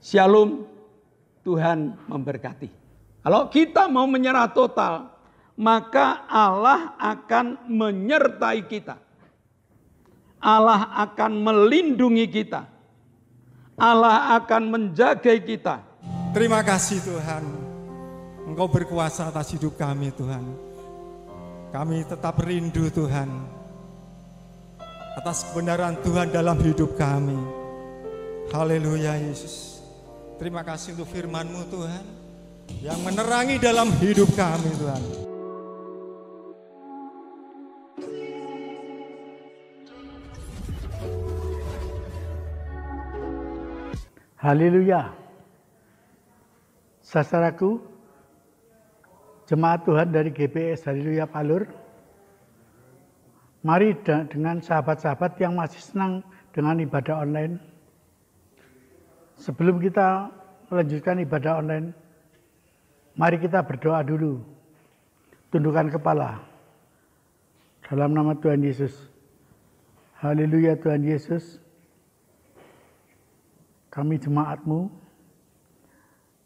Shalom, Tuhan memberkati. Kalau kita mau menyerah total, maka Allah akan menyertai kita. Allah akan melindungi kita. Allah akan menjaga kita. Terima kasih Tuhan, Engkau berkuasa atas hidup kami Tuhan. Kami tetap rindu Tuhan atas kebenaran Tuhan dalam hidup kami. Haleluya Yesus. Terima kasih untuk firman-Mu Tuhan yang menerangi dalam hidup kami Tuhan. Haleluya. Saudaraku, jemaat Tuhan dari GPS Haleluya Palur, mari dengan sahabat-sahabat yang masih senang dengan ibadah online, sebelum kita melanjutkan ibadah online, mari kita berdoa dulu. Tundukkan kepala. Dalam nama Tuhan Yesus. Haleluya Tuhan Yesus. Kami jemaat-Mu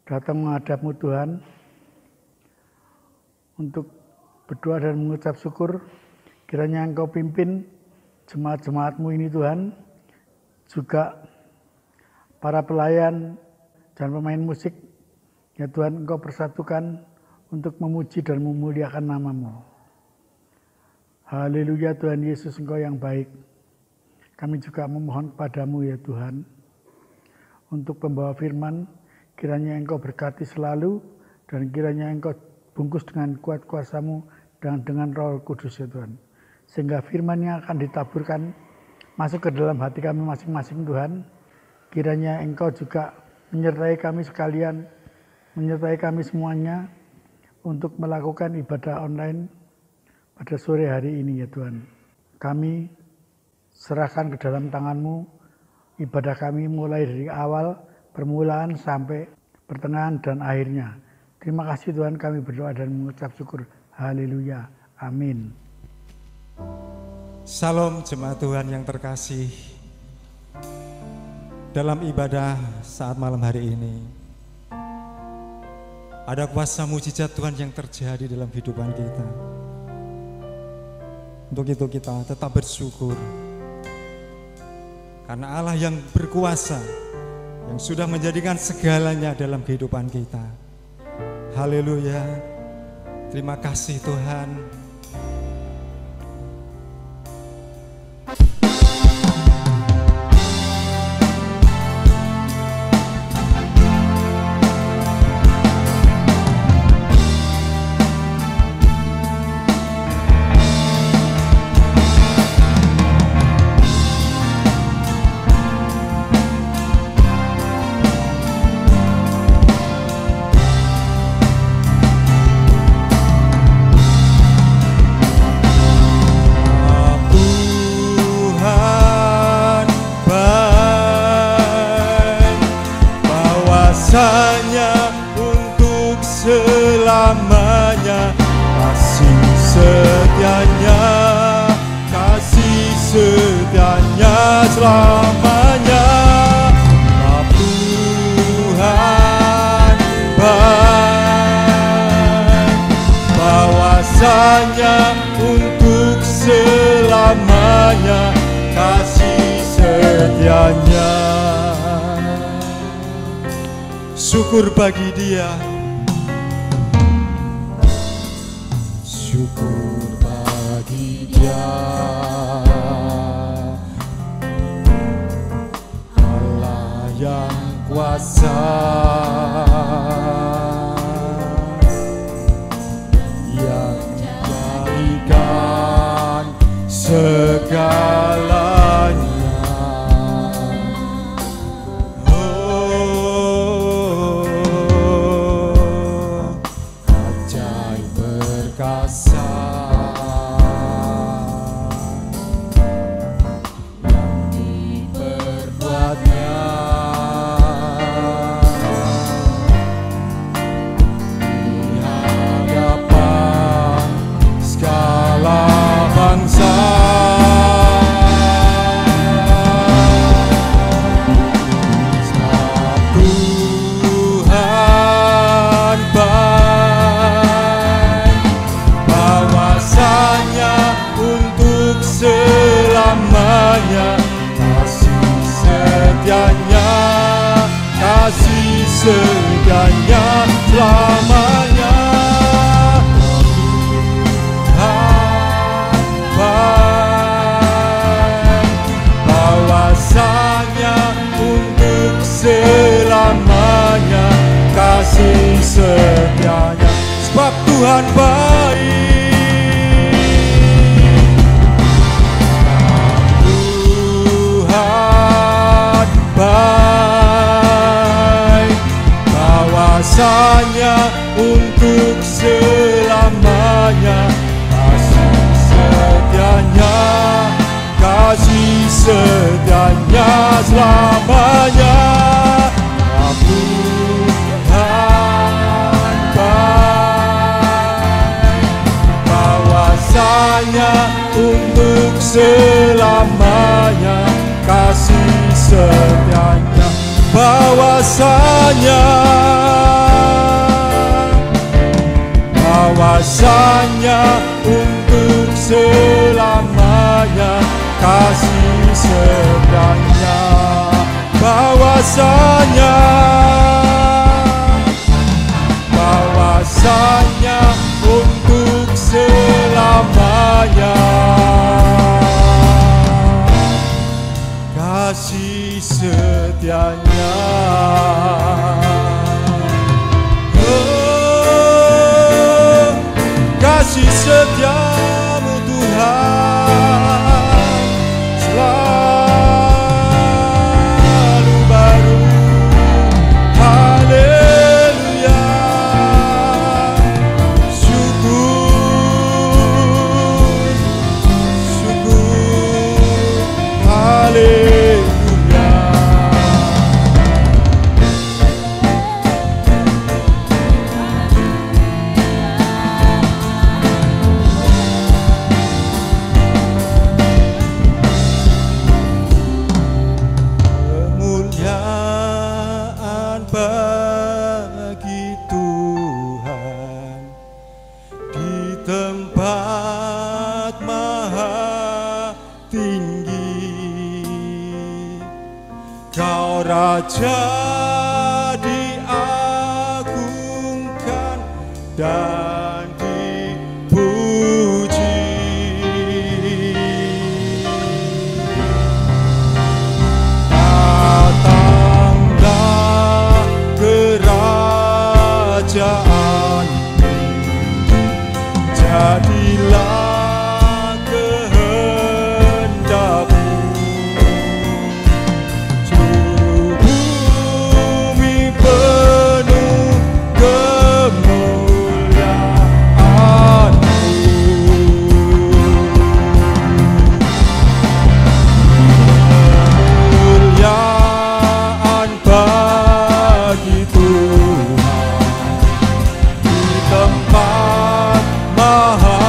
datang menghadap-Mu Tuhan untuk berdoa dan mengucap syukur. Kiranya Engkau pimpin jemaat-jemaat-Mu ini Tuhan, juga para pelayan dan pemain musik, ya Tuhan, Engkau persatukan untuk memuji dan memuliakan nama-Mu. Haleluya Tuhan Yesus, Engkau yang baik. Kami juga memohon kepadamu ya Tuhan, untuk pembawa firman, kiranya Engkau berkati selalu, dan kiranya Engkau bungkus dengan kuat kuasa-Mu dan dengan Roh Kudus ya Tuhan. Sehingga firman yang akan ditaburkan masuk ke dalam hati kami masing-masing Tuhan. Kiranya Engkau juga menyertai kami sekalian, menyertai kami semuanya untuk melakukan ibadah online pada sore hari ini ya Tuhan. Kami serahkan ke dalam tangan-Mu ibadah kami mulai dari awal, permulaan sampai pertengahan dan akhirnya. Terima kasih Tuhan, kami berdoa dan mengucap syukur. Haleluya. Amin. Salam jemaat Tuhan yang terkasih. Dalam ibadah saat malam hari ini, ada kuasa mujizat Tuhan yang terjadi dalam kehidupan kita. Untuk itu kita tetap bersyukur. Karena Allah yang berkuasa, yang sudah menjadikan segalanya dalam kehidupan kita. Haleluya. Terima kasih Tuhan. Selamanya Tuhan baik, bahwasanya untuk selamanya kasih setianya. Syukur bagi Dia, syukur bagi Dia. Yang kuasa, yang menjadikan segalanya. Oh, ajaib perkasa. Bangsa sedianya selamanya. Bahwasanya untuk selamanya kasih setianya, sebab Tuhan baik. Tuhan baik, bahwasanya untuk selamanya kasih setianya, kasih setianya selamanya. Tuhan baik, bahwasanya untuk selamanya kasih setianya, bahwasanya untuk selamanya kasih setianya, bahwasanya untuk selamanya kasih setianya. Oh, kasih setiamu Tuhan selalu baru. Haleluya, syukur, haleluya. Kemuliaan bagi Tuhan di tempat maha tinggi. Kau Raja diagungkan dan dipuji. Datanglah kerajaanmu, jadilah kehendakmu. Bumi penuh kemuliaan-Mu. Kemuliaan bagi Tuhan di tempat maha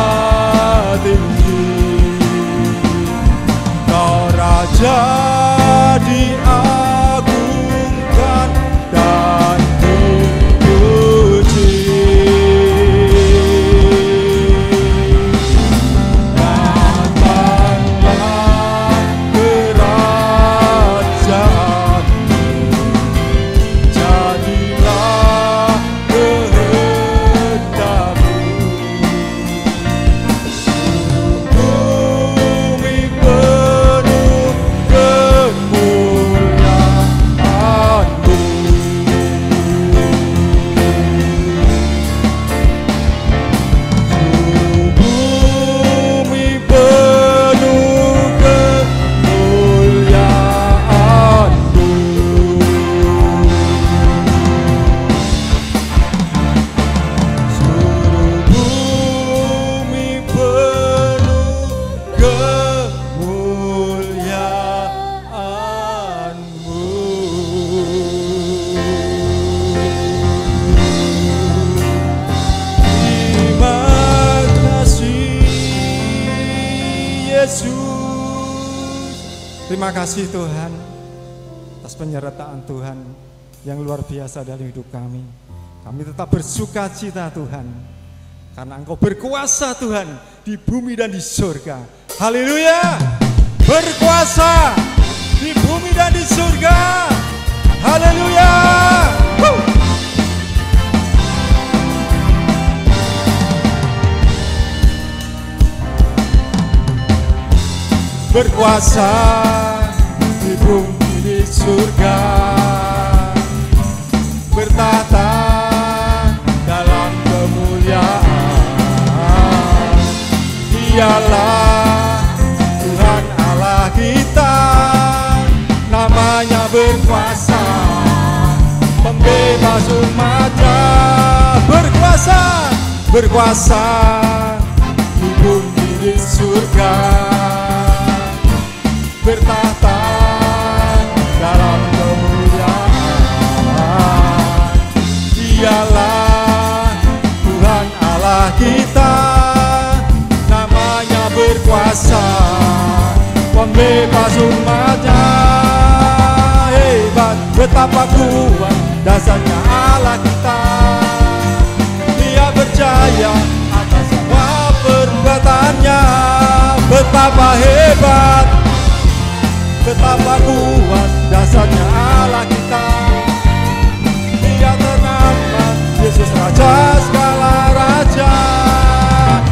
tinggi. Kau Raja diagungkan dan dipuji. Datanglah kerajaanmu, jadilah kehendakmu. Bumi penuh kemuliaan-Mu. Bumi penuh kemuliaan-Mu. Bumi penuh kemuliaan-Mu. Terima kasih Yesus. Terima kasih Tuhan atas penyertaan Tuhan yang luar biasa dalam hidup kami. Kami tetap bersuka cita Tuhan, karena Engkau berkuasa Tuhan di bumi dan di surga. Haleluya, berkuasa di bumi dan di surga. Haleluya. berkuasa di bumi di surga, bertahta dalam kemuliaan. Dialah Tuhan Allah kita, namanya berkuasa, pembebas umatnya, berkuasa, berkuasa di bumi di surga, bertahta dalam kemuliaan. Dialah Tuhan Allah kita, namanya berkuasa, pembebas umatnya. Hebat, betapa kuat dasarnya Allah kita. Dia berjaya atas semua perbuatannya. Betapa hebat, betapa kuat dasarnya Allah kita. Dia ternama Yesus Raja segala raja,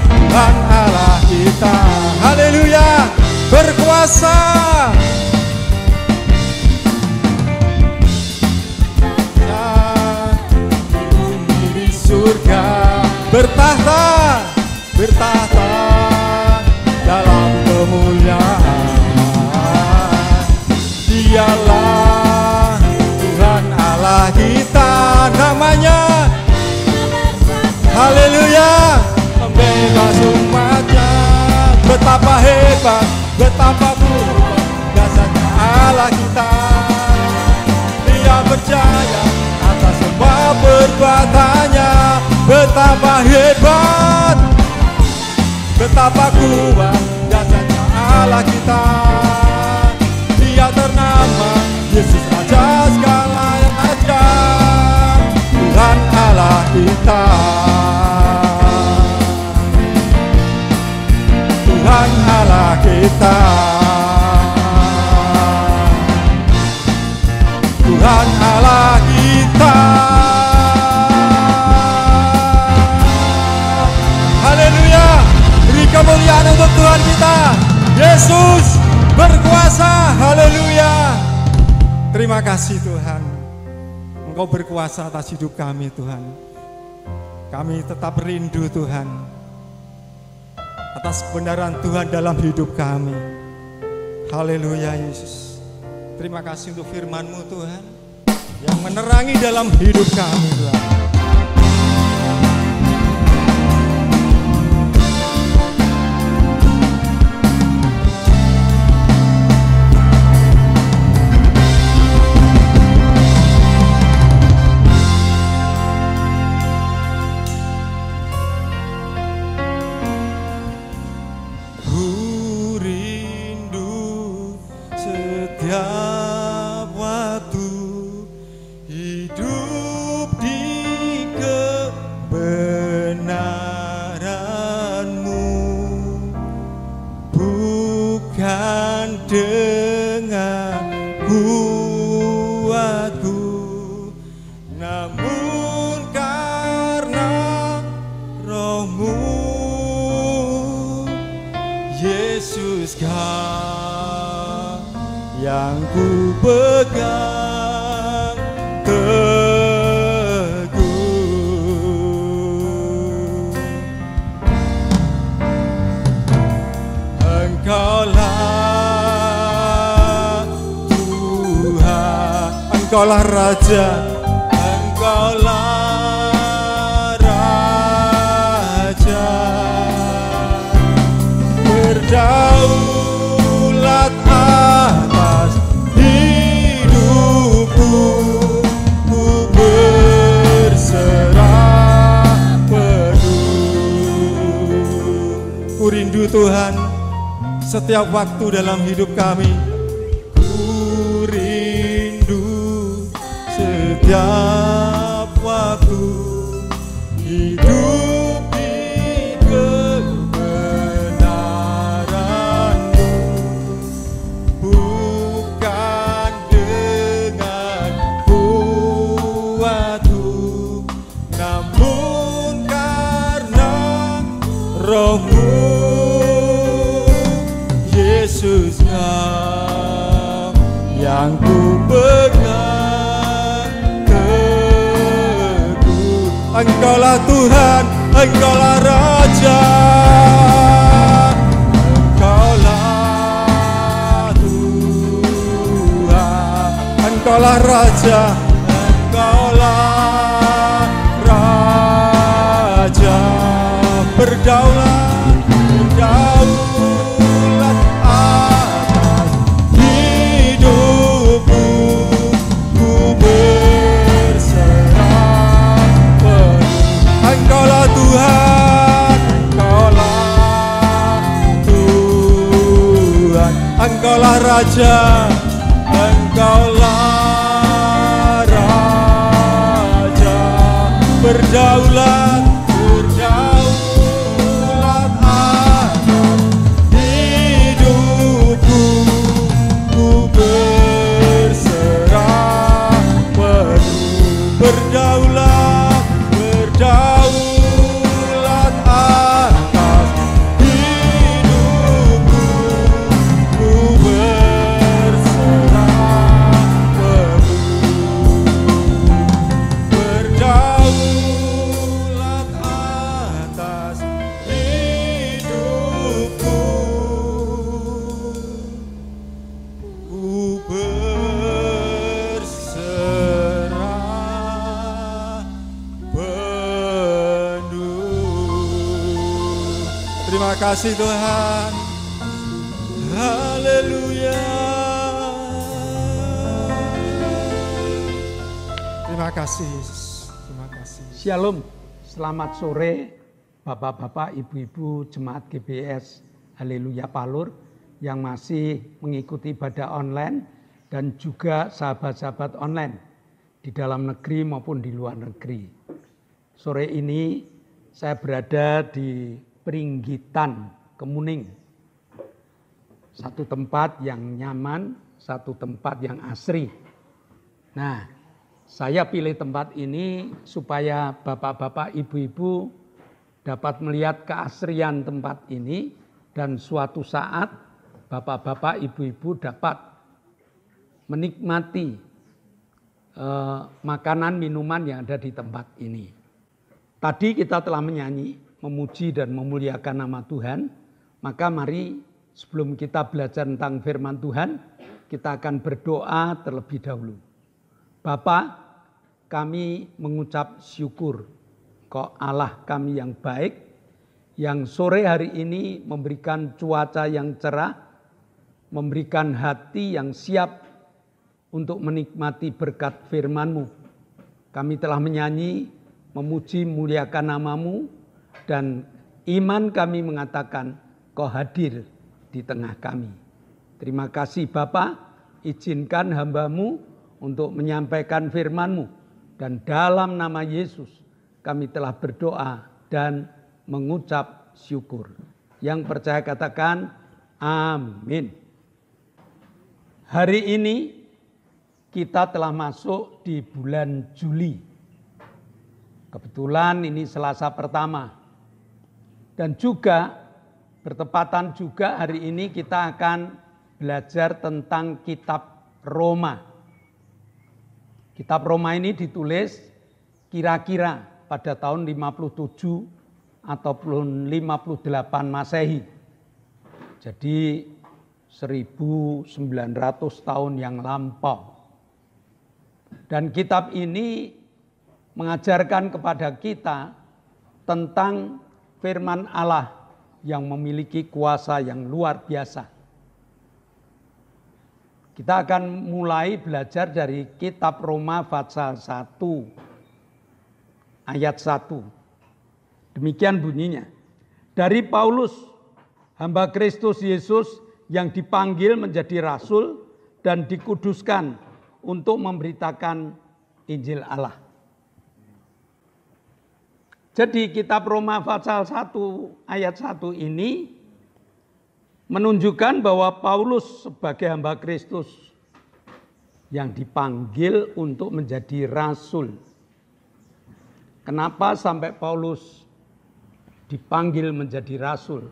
Tuhan Allah kita. Haleluya, berkuasa. Di bumi di surga, bertahta, bertahta dalam kemuliaan. Dialah Tuhan Allah kita, namanya haleluya, pembebas umatnya. Betapa hebat, betapa kuat dasarnya Allah kita. Dia berjaya atas semua perbuatannya. Betapa hebat, betapa kuat dasarnya Allah kita. Dia ternama Yesus Raja segala raja, Tuhan Allah kita. Tuhan Allah kita, Tuhan Allah kita. Haleluya, beri kemuliaan untuk Tuhan kita. Yesus berkuasa, haleluya. Terima kasih Tuhan, Engkau berkuasa atas hidup kami Tuhan. Kami tetap rindu Tuhan atas kebenaran Tuhan dalam hidup kami. Haleluya Yesus. Terima kasih untuk firman-Mu Tuhan yang menerangi dalam hidup kami Tuhan. Setiap waktu hidup di kebenaran-Mu, bukan dengan kuatku, namun karena Roh-Mu, Yesus yang ku pegang teguh. Engkaulah Tuhan, Engkaulah Raja, Engkaulah Raja, berdaulat atas hidupku, ku berserah penuh. Ku rindu Tuhan setiap waktu dalam hidup kami. Ku rindu setiap waktu hidup di kebenaran-Mu, bukan dengan kuatku, namun karena Roh-Mu, Yesus Yesusnya yang ku pegang teguh. Engkaulah Tuhan, Engkaulah Raja, Engkaulah Tuhan, Engkaulah Raja, Engkaulah Raja, berdaulat, berdaulat atas hidupku, ku berserah penuh. Engkaulah Tuhan, Engkaulah Tuhan, Engkaulah Raja, Engkaulah Raja, berdaulat, berdaulat atas hidupku, ku berserah penuh. Berdaulat, berdaulat atas hidupku, ku berserah penuh. Berdaulat atas hidupku, ku berserah penuh. Terima kasih Tuhan. Haleluya. Terima kasih Yesus. Terima kasih. Shalom, selamat sore Bapak-bapak, Ibu-ibu Jemaat GBS Haleluya Palur yang masih mengikuti ibadah online dan juga sahabat-sahabat online di dalam negeri maupun di luar negeri. Sore ini saya berada di Pringgitan, Kemuning. Satu tempat yang nyaman, satu tempat yang asri. Nah, saya pilih tempat ini supaya bapak-bapak, ibu-ibu dapat melihat keasrian tempat ini dan suatu saat bapak-bapak, ibu-ibu dapat menikmati makanan, minuman yang ada di tempat ini. Tadi kita telah menyanyi, memuji dan memuliakan nama Tuhan. Maka mari sebelum kita belajar tentang firman Tuhan, kita akan berdoa terlebih dahulu. Bapa, kami mengucap syukur Kau Allah kami yang baik, yang sore hari ini memberikan cuaca yang cerah, memberikan hati yang siap untuk menikmati berkat firman-Mu. Kami telah menyanyi, memuji, muliakan nama-Mu, dan iman kami mengatakan Kau hadir di tengah kami. Terima kasih Bapa, izinkan hamba-Mu untuk menyampaikan firman-Mu. Dan dalam nama Yesus kami telah berdoa dan mengucap syukur. Yang percaya katakan amin. Hari ini kita telah masuk di bulan Juli. Kebetulan ini Selasa pertama. Dan juga bertepatan juga hari ini kita akan belajar tentang kitab Roma. Kitab Roma ini ditulis kira-kira pada tahun 57 ataupun 58 Masehi. Jadi 1900 tahun yang lampau. Dan kitab ini mengajarkan kepada kita tentang firman Allah yang memiliki kuasa yang luar biasa. Kita akan mulai belajar dari kitab Roma pasal 1 ayat 1. Demikian bunyinya. Dari Paulus, hamba Kristus Yesus yang dipanggil menjadi rasul dan dikuduskan untuk memberitakan Injil Allah. Jadi kitab Roma pasal 1 ayat 1 ini menunjukkan bahwa Paulus sebagai hamba Kristus yang dipanggil untuk menjadi rasul. Kenapa sampai Paulus dipanggil menjadi rasul?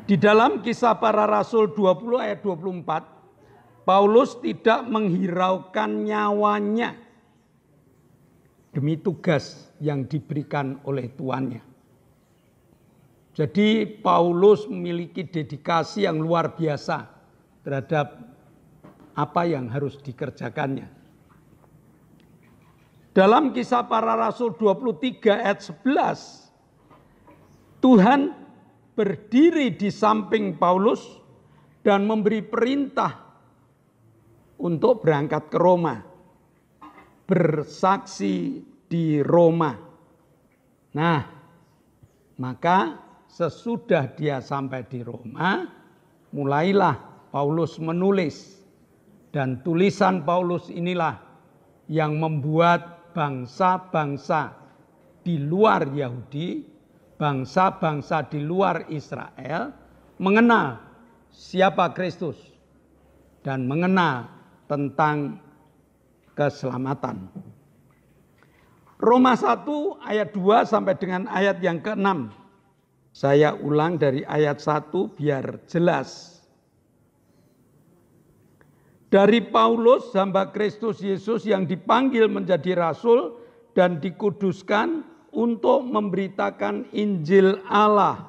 Di dalam Kisah Para Rasul 20 ayat 24, Paulus tidak menghiraukan nyawanya demi tugas yang diberikan oleh tuannya. Jadi Paulus memiliki dedikasi yang luar biasa terhadap apa yang harus dikerjakannya. Dalam Kisah Para Rasul 23 ayat 11, Tuhan berdiri di samping Paulus dan memberi perintah untuk berangkat ke Roma, bersaksi di Roma. Nah, maka sesudah dia sampai di Roma, mulailah Paulus menulis. Dan tulisan Paulus inilah yang membuat bangsa-bangsa di luar Yahudi, bangsa-bangsa di luar Israel mengenal siapa Kristus dan mengenal tentang keselamatan. Roma 1 ayat 2 sampai dengan ayat yang ke-6. Saya ulang dari ayat 1 biar jelas. Dari Paulus, hamba Kristus Yesus yang dipanggil menjadi rasul dan dikuduskan untuk memberitakan Injil Allah.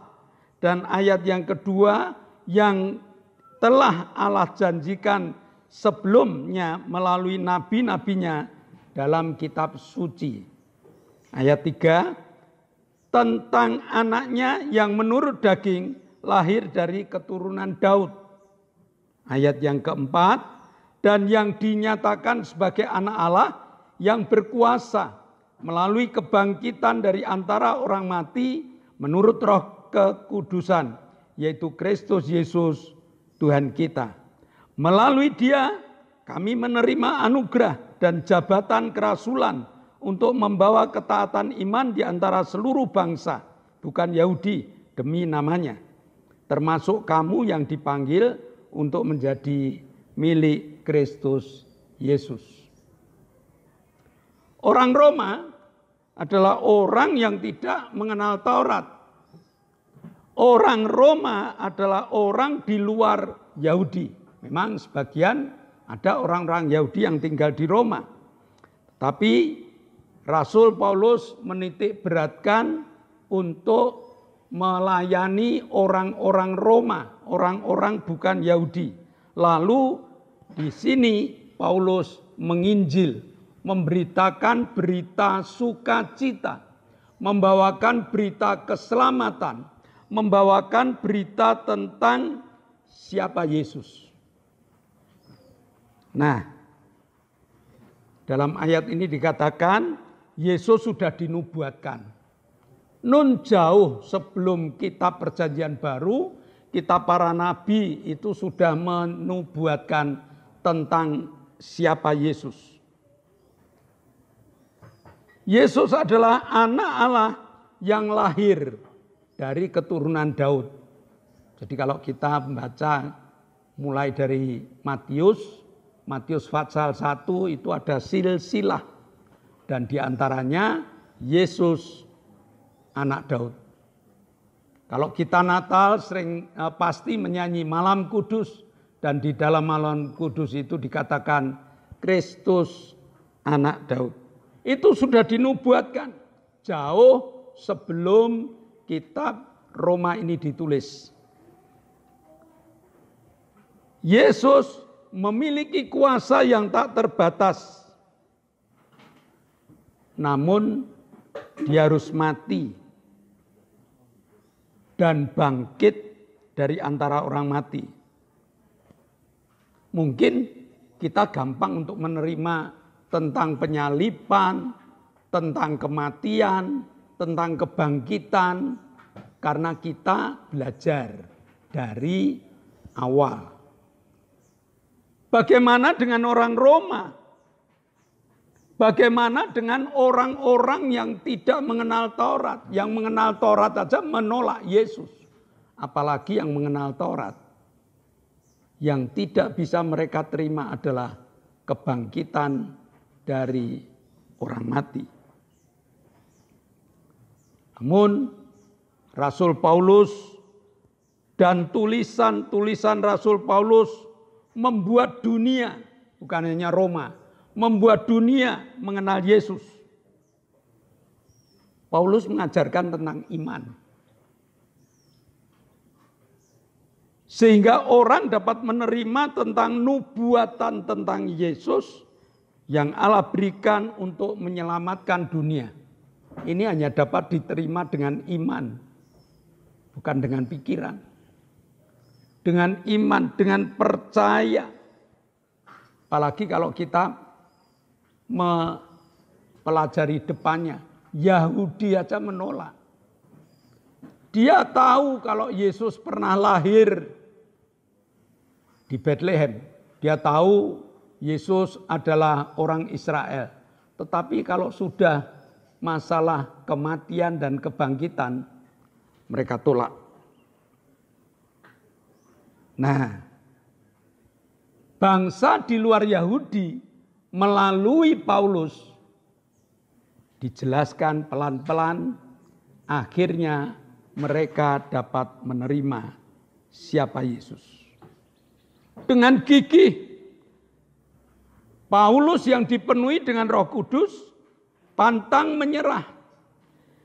Dan ayat yang kedua, yang telah Allah janjikan sebelumnya melalui nabi-nabinya dalam kitab suci. Ayat 3, tentang anaknya yang menurut daging lahir dari keturunan Daud. Ayat yang keempat, dan yang dinyatakan sebagai anak Allah yang berkuasa melalui kebangkitan dari antara orang mati menurut roh kekudusan, yaitu Kristus Yesus Tuhan kita. Melalui dia kami menerima anugerah dan jabatan kerasulan untuk membawa ketaatan iman di antara seluruh bangsa, bukan Yahudi, demi namanya. Termasuk kamu yang dipanggil untuk menjadi milik Kristus Yesus. Orang Roma adalah orang yang tidak mengenal Taurat. Orang Roma adalah orang di luar Yahudi. Memang sebagian ada orang-orang Yahudi yang tinggal di Roma. Tapi Rasul Paulus menitik beratkan untuk melayani orang-orang Roma, orang-orang bukan Yahudi. Lalu di sini Paulus menginjil, memberitakan berita sukacita, membawakan berita keselamatan, membawakan berita tentang siapa Yesus. Nah, dalam ayat ini dikatakan Yesus sudah dinubuatkan. Nun jauh sebelum kitab Perjanjian Baru, kitab para nabi itu sudah menubuatkan tentang siapa Yesus. Yesus adalah anak Allah yang lahir dari keturunan Daud. Jadi kalau kita membaca mulai dari Matius pasal 1 itu ada silsilah. Dan diantaranya Yesus anak Daud. Kalau kita Natal sering pasti menyanyi Malam Kudus. Dan di dalam Malam Kudus itu dikatakan Kristus anak Daud. Itu sudah dinubuatkan jauh sebelum kitab Roma ini ditulis. Yesus memiliki kuasa yang tak terbatas. Namun dia harus mati dan bangkit dari antara orang mati. Mungkin kita gampang untuk menerima tentang penyaliban, tentang kematian, tentang kebangkitan, karena kita belajar dari awal. Bagaimana dengan orang Roma? Bagaimana dengan orang-orang yang tidak mengenal Taurat? Yang mengenal Taurat saja menolak Yesus. Apalagi yang mengenal Taurat. Yang tidak bisa mereka terima adalah kebangkitan dari orang mati. Namun Rasul Paulus Dan tulisan-tulisan Rasul Paulus membuat dunia, bukan hanya Roma, membuat dunia mengenal Yesus. Paulus mengajarkan tentang iman. Sehingga orang dapat menerima tentang nubuatan tentang Yesus yang Allah berikan untuk menyelamatkan dunia. Ini hanya dapat diterima dengan iman, bukan dengan pikiran. Dengan iman, dengan percaya. Apalagi kalau kita mempelajari depannya, Yahudi aja menolak. Dia tahu kalau Yesus pernah lahir di Bethlehem. Dia tahu Yesus adalah orang Israel. Tetapi kalau sudah masalah kematian dan kebangkitan, mereka tolak. Nah, bangsa di luar Yahudi melalui Paulus dijelaskan pelan-pelan, akhirnya mereka dapat menerima siapa Yesus. Dengan gigih, Paulus yang dipenuhi dengan Roh Kudus pantang menyerah.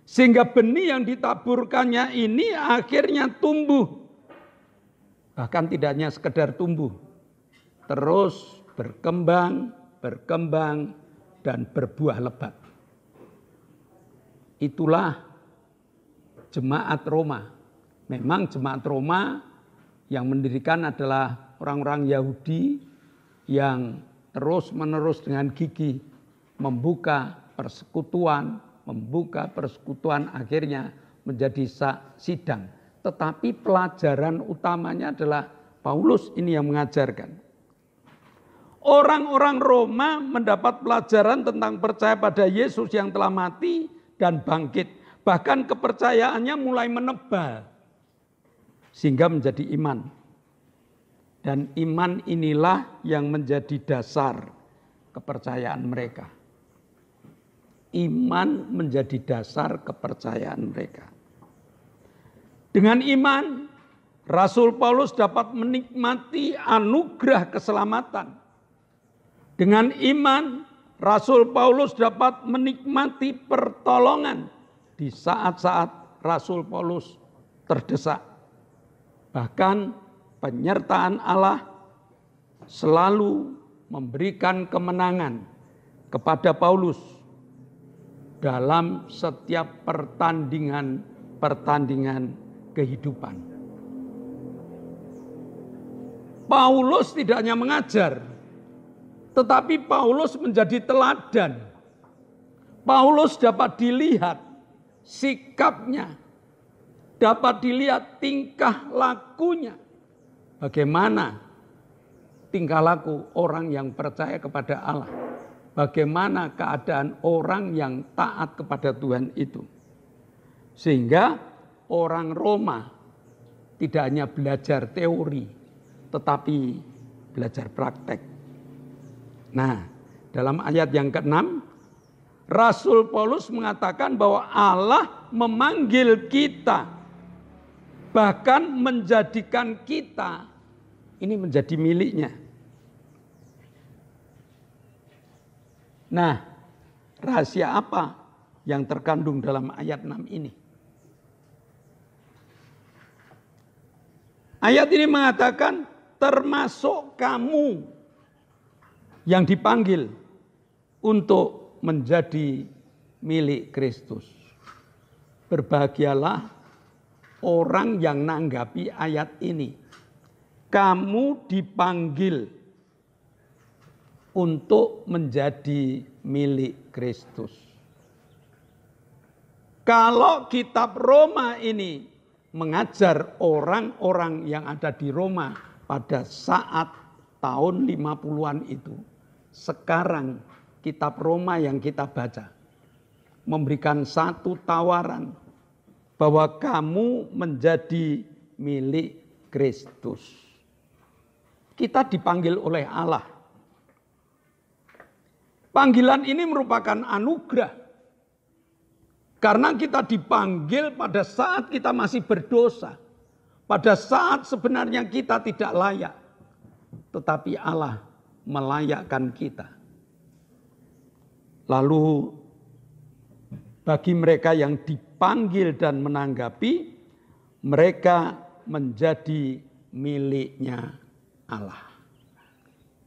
Sehingga benih yang ditaburkannya ini akhirnya tumbuh. Bahkan tidak hanya sekedar tumbuh, terus berkembang, dan berbuah lebat. Itulah jemaat Roma. Memang jemaat Roma yang mendirikan adalah orang-orang Yahudi yang terus-menerus dengan gigih membuka persekutuan, akhirnya menjadi sidang. Tetapi pelajaran utamanya adalah Paulus ini yang mengajarkan. Orang-orang Roma mendapat pelajaran tentang percaya pada Yesus yang telah mati dan bangkit. Bahkan kepercayaannya mulai menebal. Sehingga menjadi iman. Dan iman inilah yang menjadi dasar kepercayaan mereka. Iman menjadi dasar kepercayaan mereka. Dengan iman, Rasul Paulus dapat menikmati anugerah keselamatan. Dengan iman, Rasul Paulus dapat menikmati pertolongan di saat-saat Rasul Paulus terdesak. Bahkan penyertaan Allah selalu memberikan kemenangan kepada Paulus dalam setiap pertandingan kehidupan. Paulus tidak hanya mengajar, tetapi Paulus menjadi teladan. Paulus dapat dilihat sikapnya, dapat dilihat tingkah lakunya. Bagaimana tingkah laku orang yang percaya kepada Allah. Bagaimana keadaan orang yang taat kepada Tuhan itu. Sehingga orang Roma tidak hanya belajar teori, tetapi belajar praktek. Nah, dalam ayat yang ke-6, Rasul Paulus mengatakan bahwa Allah memanggil kita, bahkan menjadikan kita ini menjadi miliknya. Nah, rahasia apa yang terkandung dalam ayat 6 ini? Ayat ini mengatakan termasuk kamu yang dipanggil untuk menjadi milik Kristus. Berbahagialah orang yang nanggapi ayat ini. Kamu dipanggil untuk menjadi milik Kristus. Kalau kitab Roma ini mengajar orang-orang yang ada di Roma pada saat tahun 50-an itu. Sekarang kitab Roma yang kita baca memberikan satu tawaran bahwa kamu menjadi milik Kristus. Kita dipanggil oleh Allah. Panggilan ini merupakan anugerah. Karena kita dipanggil pada saat kita masih berdosa. Pada saat sebenarnya kita tidak layak, tetapi Allah melayakkan kita. Lalu bagi mereka yang dipanggil dan menanggapi, mereka menjadi miliknya Allah.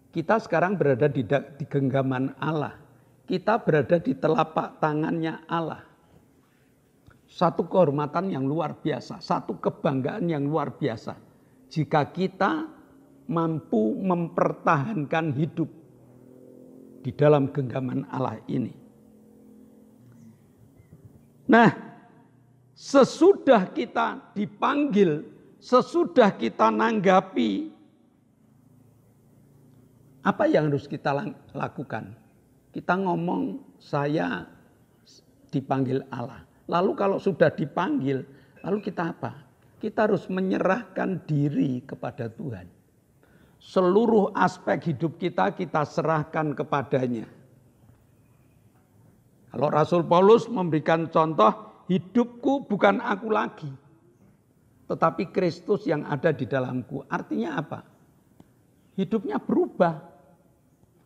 Kita sekarang berada di genggaman Allah. Kita berada di telapak tangannya Allah. Satu kehormatan yang luar biasa, satu kebanggaan yang luar biasa. Jika kita mampu mempertahankan hidup di dalam genggaman Allah ini. Nah, sesudah kita dipanggil, sesudah kita nanggapi, apa yang harus kita lakukan? Kita ngomong, saya dipanggil Allah. Lalu kalau sudah dipanggil, lalu kita apa? Kita harus menyerahkan diri kepada Tuhan. Seluruh aspek hidup kita serahkan kepadanya. Kalau Rasul Paulus memberikan contoh, hidupku bukan aku lagi, tetapi Kristus yang ada di dalamku. Artinya apa? Hidupnya berubah.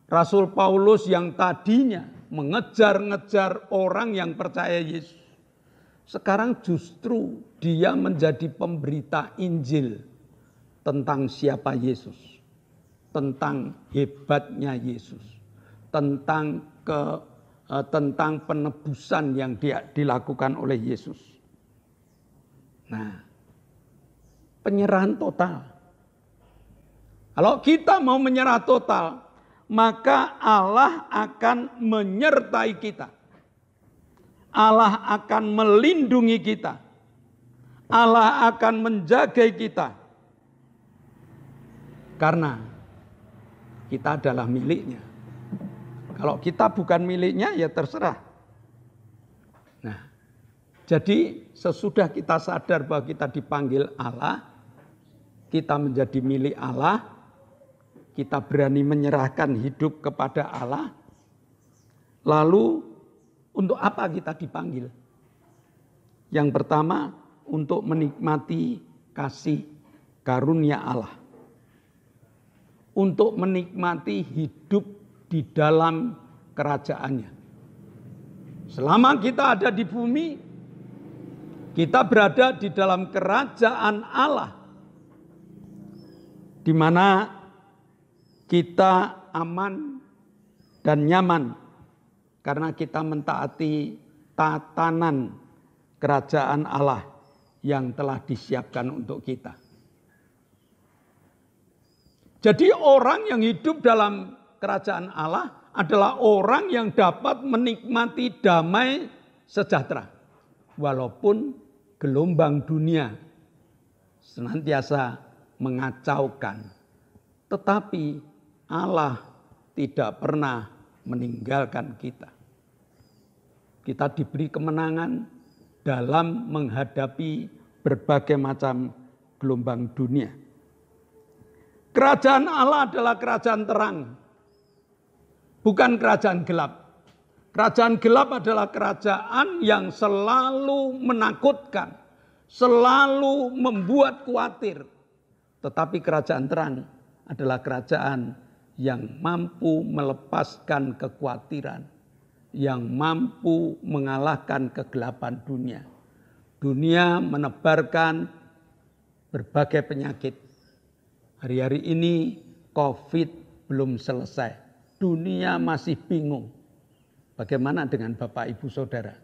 Rasul Paulus yang tadinya mengejar-ngejar orang yang percaya Yesus, sekarang justru dia menjadi pemberita Injil tentang siapa Yesus, tentang hebatnya Yesus, tentang penebusan yang dilakukan oleh Yesus. Nah, penyerahan total. Kalau kita mau menyerah total, maka Allah akan menyertai kita. Allah akan melindungi kita. Allah akan menjaga kita. Karena kita adalah miliknya. Kalau kita bukan miliknya, ya terserah. Nah, jadi sesudah kita sadar bahwa kita dipanggil Allah, kita menjadi milik Allah, kita berani menyerahkan hidup kepada Allah, lalu untuk apa kita dipanggil? Yang pertama, untuk menikmati kasih karunia Allah. Untuk menikmati hidup di dalam kerajaannya. Selama kita ada di bumi, kita berada di dalam kerajaan Allah, di mana kita aman dan nyaman karena kita mentaati tatanan kerajaan Allah yang telah disiapkan untuk kita. Jadi orang yang hidup dalam kerajaan Allah adalah orang yang dapat menikmati damai sejahtera. Walaupun gelombang dunia senantiasa mengacaukan. Tetapi Allah tidak pernah meninggalkan kita. Kita diberi kemenangan dalam menghadapi berbagai macam gelombang dunia. Kerajaan Allah adalah kerajaan terang, bukan kerajaan gelap. Kerajaan gelap adalah kerajaan yang selalu menakutkan, selalu membuat khawatir. Tetapi kerajaan terang adalah kerajaan yang mampu melepaskan kekhawatiran, yang mampu mengalahkan kegelapan dunia. Dunia menebarkan berbagai penyakit. Hari-hari ini COVID belum selesai. Dunia masih bingung. Bagaimana dengan Bapak Ibu Saudara?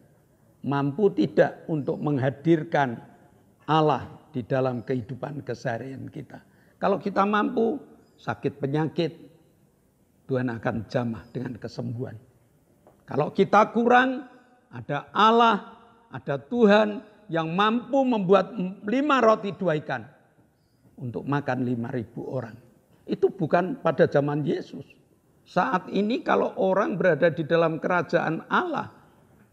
Mampu tidak untuk menghadirkan Allah di dalam kehidupan keseharian kita? Kalau kita mampu, sakit penyakit, Tuhan akan jamah dengan kesembuhan. Kalau kita kurang, ada Allah, ada Tuhan yang mampu membuat 5 roti 2 ikan untuk makan 5.000 orang. Itu bukan pada zaman Yesus. Saat ini kalau orang berada di dalam kerajaan Allah,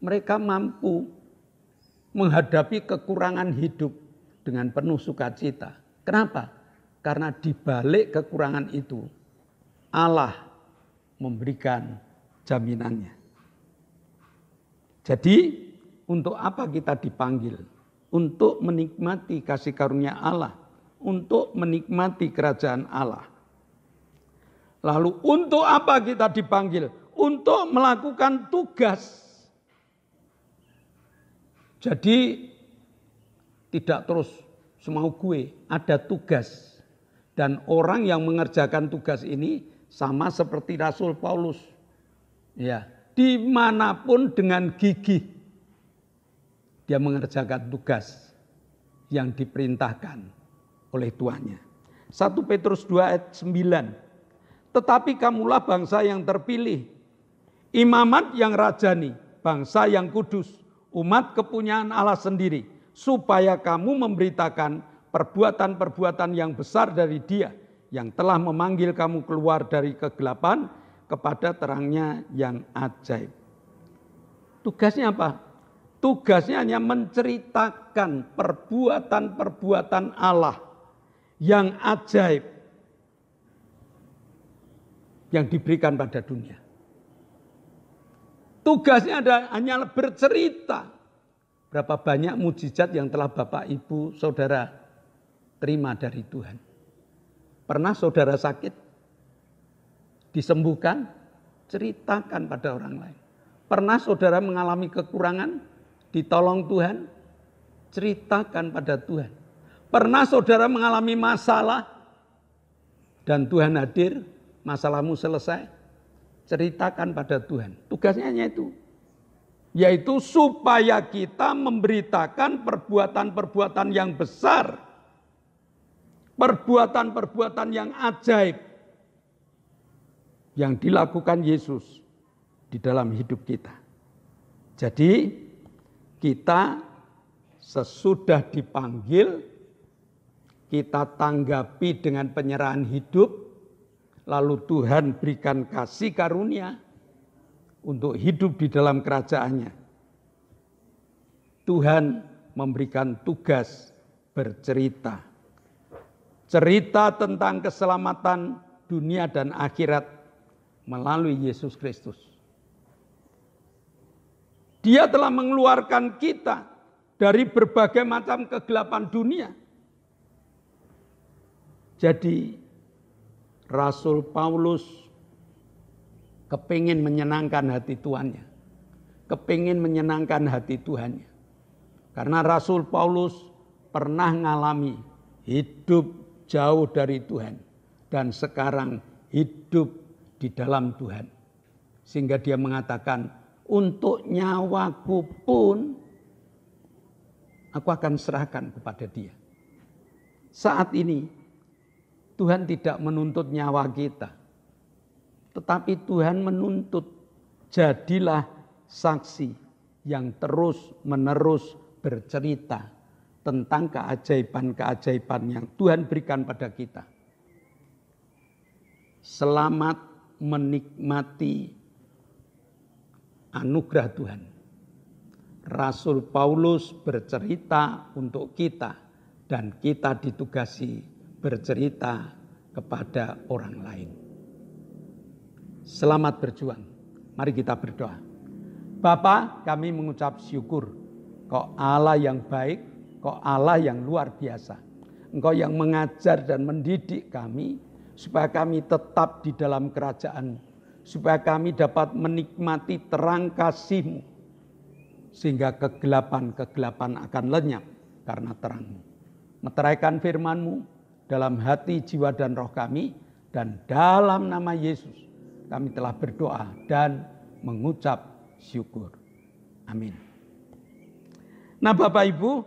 mereka mampu menghadapi kekurangan hidup dengan penuh sukacita. Kenapa? Karena di balik kekurangan itu, Allah memberikan jaminannya. Jadi, untuk apa kita dipanggil? Untuk menikmati kasih karunia Allah. untuk menikmati kerajaan Allah. Lalu untuk apa kita dipanggil? Untuk melakukan tugas. Jadi tidak terus semau gue, ada tugas. Dan orang yang mengerjakan tugas ini sama seperti Rasul Paulus. Ya, dimanapun dengan gigih dia mengerjakan tugas yang diperintahkan oleh tuannya. 1 Petrus 2 ayat 9. Tetapi kamulah bangsa yang terpilih, imamat yang rajani, bangsa yang kudus, umat kepunyaan Allah sendiri, supaya kamu memberitakan perbuatan-perbuatan yang besar dari Dia yang telah memanggil kamu keluar dari kegelapan kepada terangnya yang ajaib. Tugasnya apa? Tugasnya hanya menceritakan perbuatan-perbuatan Allah yang ajaib yang diberikan pada dunia. Tugasnya hanya bercerita. Berapa banyak mujizat yang telah Bapak, Ibu, Saudara terima dari Tuhan. Pernah saudara sakit? Disembuhkan? Ceritakan pada orang lain. Pernah saudara mengalami kekurangan? Ditolong Tuhan? Ceritakan pada Tuhan. Pernah saudara mengalami masalah? Dan Tuhan hadir, masalahmu selesai? Ceritakan pada Tuhan. Tugasnya hanya itu. Yaitu supaya kita memberitakan perbuatan-perbuatan yang besar. Perbuatan-perbuatan yang ajaib. Yang dilakukan Yesus di dalam hidup kita. Jadi kita sesudah dipanggil, kita tanggapi dengan penyerahan hidup. Lalu Tuhan berikan kasih karunia untuk hidup di dalam kerajaannya. Tuhan memberikan tugas bercerita. Cerita tentang keselamatan dunia dan akhirat melalui Yesus Kristus. Dia telah mengeluarkan kita dari berbagai macam kegelapan dunia. Jadi Rasul Paulus kepingin menyenangkan hati tuannya. Kepingin menyenangkan hati Tuhannya. Karena Rasul Paulus pernah mengalami hidup jauh dari Tuhan. Dan sekarang hidup di dalam Tuhan. Sehingga dia mengatakan, untuk nyawaku pun aku akan serahkan kepada Dia. Saat ini Tuhan tidak menuntut nyawa kita. Tetapi Tuhan menuntut jadilah saksi yang terus-menerus bercerita tentang keajaiban-keajaiban yang Tuhan berikan pada kita. Selamat menikmati anugerah Tuhan. Rasul Paulus bercerita untuk kita dan kita ditugasi bercerita kepada orang lain. Selamat berjuang. Mari kita berdoa. Bapa, kami mengucap syukur. Kau Allah yang baik, Kau Allah yang luar biasa. Engkau yang mengajar dan mendidik kami supaya kami tetap di dalam kerajaan-Mu, supaya kami dapat menikmati terang kasih-Mu, sehingga kegelapan-kegelapan akan lenyap karena terang-Mu. Meteraikan firman-Mu dalam hati, jiwa, dan roh kami, dan dalam nama Yesus kami telah berdoa dan mengucap syukur. Amin. Nah Bapak Ibu,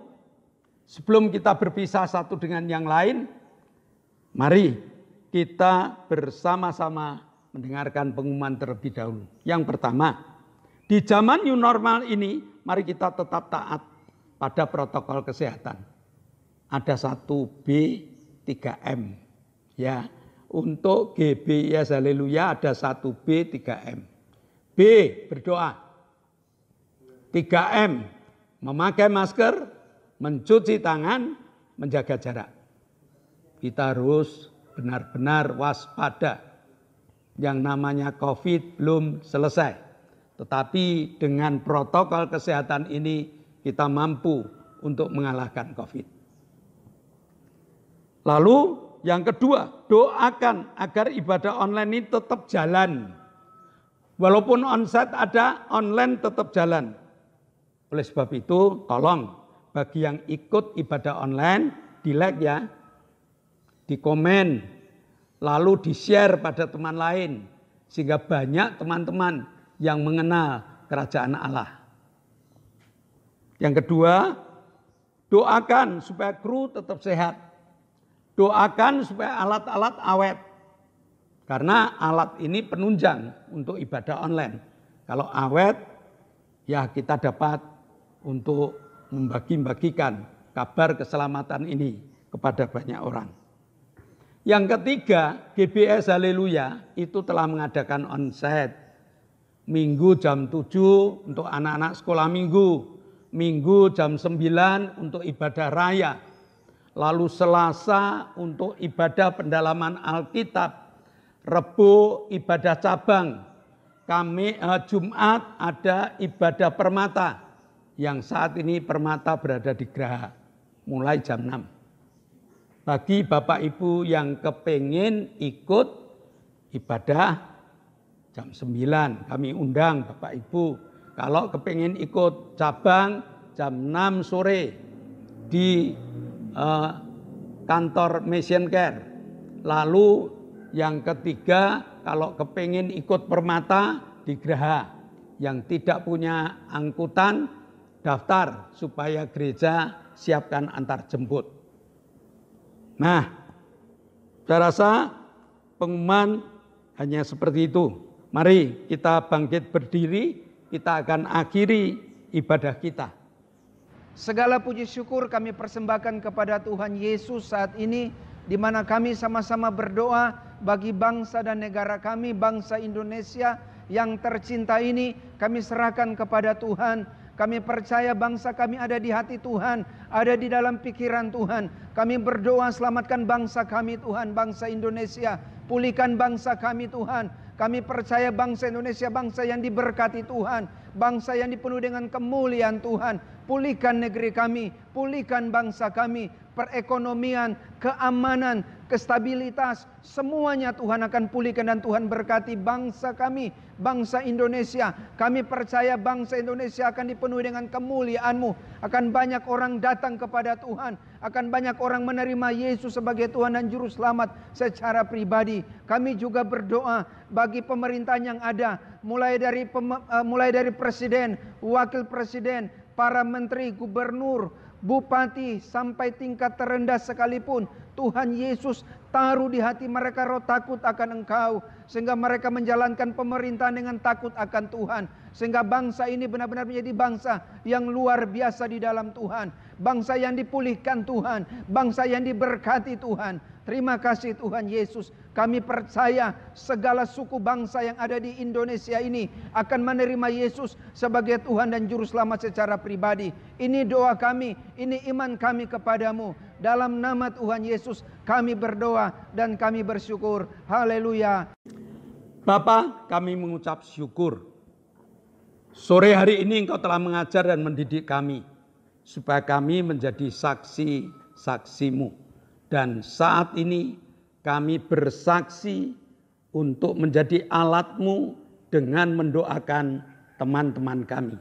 sebelum kita berpisah satu dengan yang lain, mari kita bersama-sama mendengarkan pengumuman terlebih dahulu. Yang pertama, di zaman new normal ini, mari kita tetap taat pada protokol kesehatan. Ada 1B, 3M. Ya, untuk GB ya haleluya ada 1B, 3M. B, berdoa. 3M, memakai masker, mencuci tangan, menjaga jarak. Kita harus benar-benar waspada. Yang namanya COVID belum selesai. Tetapi dengan protokol kesehatan ini kita mampu untuk mengalahkan COVID. Lalu yang kedua, doakan agar ibadah online ini tetap jalan. Walaupun onsite ada, online tetap jalan. Oleh sebab itu, tolong bagi yang ikut ibadah online, di-like ya, di-komen, lalu di-share pada teman lain. Sehingga banyak teman-teman yang mengenal kerajaan Allah. Yang kedua, doakan supaya kru tetap sehat. Doakan supaya alat-alat awet. Karena alat ini penunjang untuk ibadah online. Kalau awet, ya kita dapat untuk membagi-bagikan kabar keselamatan ini kepada banyak orang. Yang ketiga, GBS Haleluya itu telah mengadakan onsite. Minggu jam 7 untuk anak-anak sekolah minggu. Minggu jam 9 untuk ibadah raya. Lalu Selasa untuk ibadah pendalaman Alkitab. Rebo ibadah cabang. Jumat ada ibadah permata. Yang saat ini permata berada di Geraha. Mulai jam 6. Bagi Bapak Ibu yang kepengen ikut ibadah jam 9. Kami undang Bapak Ibu. Kalau kepengen ikut cabang jam 6 sore di kantor Mission Care. Lalu yang ketiga, kalau kepengen ikut permata di Geraha. Yang tidak punya angkutan, daftar supaya gereja siapkan antar jemput. Nah, saya rasa pengumuman hanya seperti itu. Mari kita bangkit berdiri, kita akan akhiri ibadah kita. Segala puji syukur kami persembahkan kepada Tuhan Yesus saat ini, di mana kami sama-sama berdoa bagi bangsa dan negara kami, bangsa Indonesia yang tercinta ini. Kami serahkan kepada Tuhan. Kami percaya bangsa kami ada di hati Tuhan, ada di dalam pikiran Tuhan. Kami berdoa selamatkan bangsa kami Tuhan, bangsa Indonesia. Pulihkan bangsa kami Tuhan. Kami percaya bangsa Indonesia bangsa yang diberkati Tuhan, bangsa yang dipenuhi dengan kemuliaan Tuhan. Pulihkan negeri kami, pulihkan bangsa kami, perekonomian, keamanan, kestabilitas, semuanya Tuhan akan pulihkan dan Tuhan berkati bangsa kami, bangsa Indonesia. Kami percaya bangsa Indonesia akan dipenuhi dengan kemuliaan-Mu, akan banyak orang datang kepada Tuhan, akan banyak orang menerima Yesus sebagai Tuhan dan Juru Selamat secara pribadi. Kami juga berdoa bagi pemerintahan yang ada, mulai dari presiden, wakil presiden, para menteri, gubernur, bupati, sampai tingkat terendah sekalipun. Tuhan Yesus taruh di hati mereka roh takut akan Engkau, sehingga mereka menjalankan pemerintahan dengan takut akan Tuhan, sehingga bangsa ini benar-benar menjadi bangsa yang luar biasa di dalam Tuhan, bangsa yang dipulihkan Tuhan, bangsa yang diberkati Tuhan. Terima kasih Tuhan Yesus. Kami percaya segala suku bangsa yang ada di Indonesia ini akan menerima Yesus sebagai Tuhan dan Juru Selamat secara pribadi. Ini doa kami, ini iman kami kepadamu. Dalam nama Tuhan Yesus kami berdoa dan kami bersyukur. Haleluya. Bapa, kami mengucap syukur. Sore hari ini Engkau telah mengajar dan mendidik kami, supaya kami menjadi saksi-saksi-Mu. Dan saat ini kami bersaksi untuk menjadi alat-Mu dengan mendoakan teman-teman kami.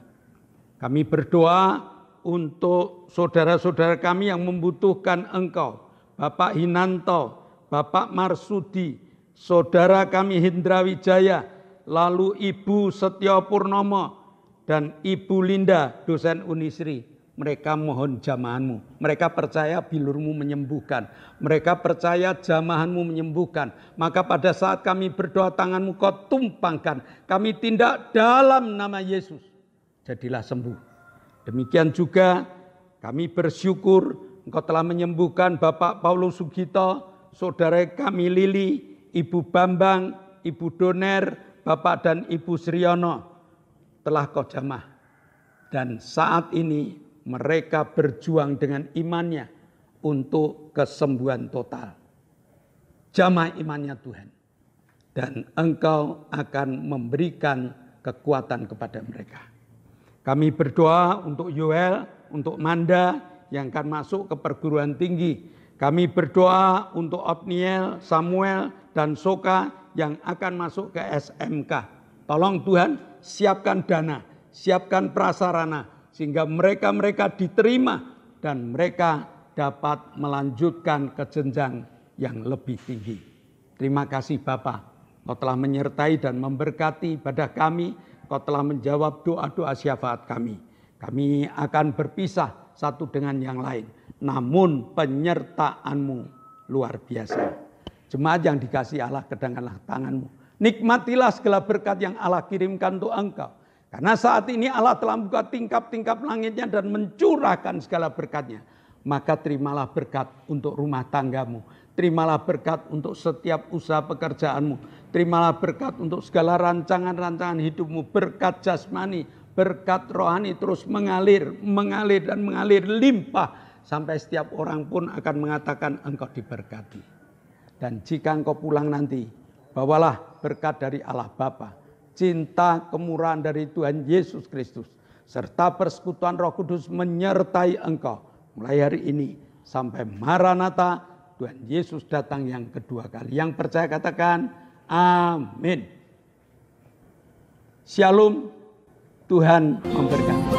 Kami berdoa untuk saudara-saudara kami yang membutuhkan Engkau. Bapak Hinanto, Bapak Marsudi, saudara kami Hindra Wijaya, lalu Ibu Setyo Purnomo, dan Ibu Linda, dosen Unisri. Mereka mohon jamahan-Mu. Mereka percaya bilur-Mu menyembuhkan. Mereka percaya jamahan-Mu menyembuhkan. Maka pada saat kami berdoa, tangan-Mu Kau tumpangkan. Kami tindak dalam nama Yesus. Jadilah sembuh. Demikian juga kami bersyukur Engkau telah menyembuhkan Bapak Paulus Sugito, saudara kami Lili, Ibu Bambang, Ibu Doner, Bapak dan Ibu Sriono. Telah Kau jamah. Dan saat ini mereka berjuang dengan imannya untuk kesembuhan total. Jamah imannya Tuhan. Dan Engkau akan memberikan kekuatan kepada mereka. Kami berdoa untuk Yoel, untuk Manda yang akan masuk ke perguruan tinggi. Kami berdoa untuk Otniel, Samuel, dan Soka yang akan masuk ke SMK. Tolong Tuhan, siapkan dana, siapkan prasarana, sehingga mereka diterima dan mereka dapat melanjutkan ke jenjang yang lebih tinggi. Terima kasih Bapa, Kau telah menyertai dan memberkati ibadah kami, Kau telah menjawab doa-doa syafaat kami. Kami akan berpisah satu dengan yang lain, namun penyertaan-Mu luar biasa. Jemaat yang dikasihi Allah, kedangkanlah tangan-Mu. Nikmatilah segala berkat yang Allah kirimkan untuk engkau. Karena saat ini Allah telah membuka tingkap-tingkap langitnya dan mencurahkan segala berkatnya. Maka terimalah berkat untuk rumah tanggamu. Terimalah berkat untuk setiap usaha pekerjaanmu. Terimalah berkat untuk segala rancangan-rancangan hidupmu. Berkat jasmani, berkat rohani terus mengalir dan mengalir limpah. Sampai setiap orang pun akan mengatakan engkau diberkati. Dan jika engkau pulang nanti, bawalah berkat dari Allah Bapa, cinta kemurahan dari Tuhan Yesus Kristus, serta persekutuan Roh Kudus menyertai engkau mulai hari ini sampai Maranatha, Tuhan Yesus datang yang kedua kali. Yang percaya katakan amin. Shalom, Tuhan memberkati.